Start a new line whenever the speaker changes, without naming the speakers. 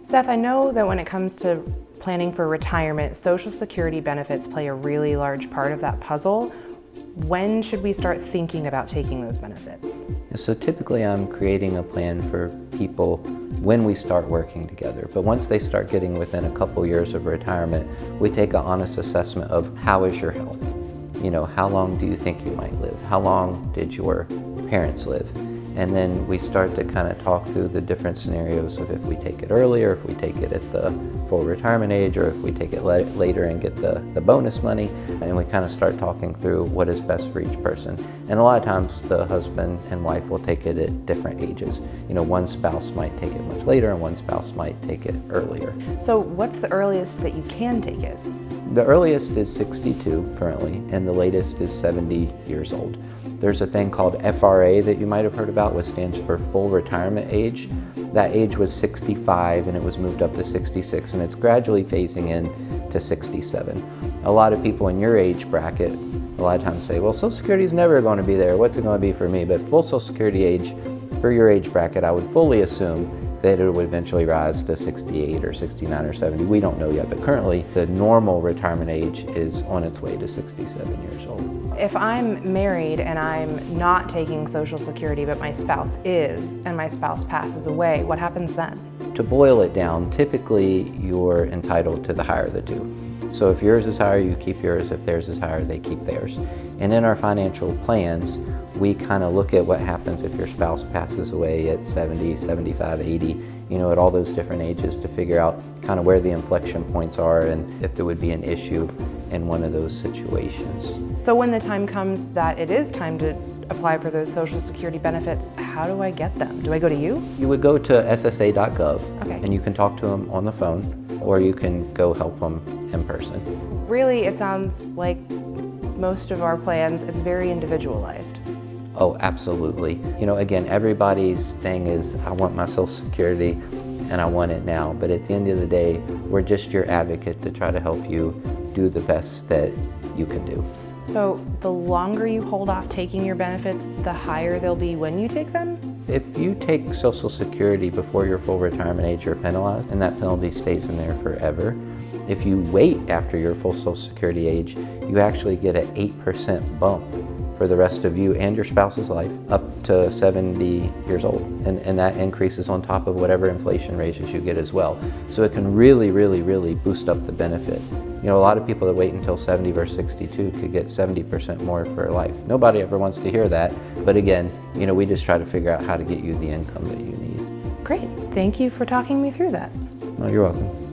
Seth, I know that when it comes to planning for retirement, Social Security benefits play a really large part of that puzzle. When should we start thinking about taking those benefits?
So typically I'm creating a plan for people when we start working together. But once they start getting within a couple years of retirement, we take an honest assessment of how is your health? You know, how long do you think you might live? How long did your parents live? And then we start to kind of talk through the different scenarios of if we take it earlier, if we take it at the full retirement age, or if we take it later and get the bonus money. And we kind of start talking through what is best for each person. And a lot of times the husband and wife will take it at different ages. You know, one spouse might take it much later and one spouse might take it earlier.
So what's the earliest that you can take it?
The earliest is 62 currently, and the latest is 70 years old. There's a thing called FRA that you might have heard about, which stands for full retirement age. That age was 65 and it was moved up to 66, and it's gradually phasing in to 67. A lot of people in your age bracket a lot of times say, well, Social Security is never going to be there. What's it going to be for me? But full Social Security age for your age bracket, I would fully assume that it would eventually rise to 68 or 69 or 70. We don't know yet, but currently the normal retirement age is on its way to 67 years old.
If I'm married and I'm not taking Social Security, but my spouse is, and my spouse passes away, what happens then?
To boil it down, typically you're entitled to the higher of the two. So if yours is higher, you keep yours. If theirs is higher, they keep theirs. And in our financial plans, we kind of look at what happens if your spouse passes away at 70, 75, 80, you know, at all those different ages to figure out kind of where the inflection points are and if there would be an issue in one of those situations.
So when the time comes that it is time to apply for those Social Security benefits, how do I get them? Do I go to you?
You would go to ssa.gov
Okay.
and you can talk to them on the phone, or you can go help them in person.
Really, it sounds like most of our plans, it's very individualized.
Oh, absolutely. You know, again, everybody's thing is, I want my Social Security and I want it now. But at the end of the day, we're just your advocate to try to help you do the best that you can do.
So the longer you hold off taking your benefits, the higher they'll be when you take them?
If you take Social Security before your full retirement age, you're penalized, and that penalty stays in there forever. If you wait after your full Social Security age, you actually get an 8% bump for the rest of you and your spouse's life up to 70 years old. And that increases on top of whatever inflation raises you get as well. So it can really, really, really boost up the benefit. You know, a lot of people that wait until 70 versus 62 could get 70% more for life. Nobody ever wants to hear that. But again, you know, we just try to figure out how to get you the income that you need.
Great. Thank you for talking me through that.
No, you're welcome.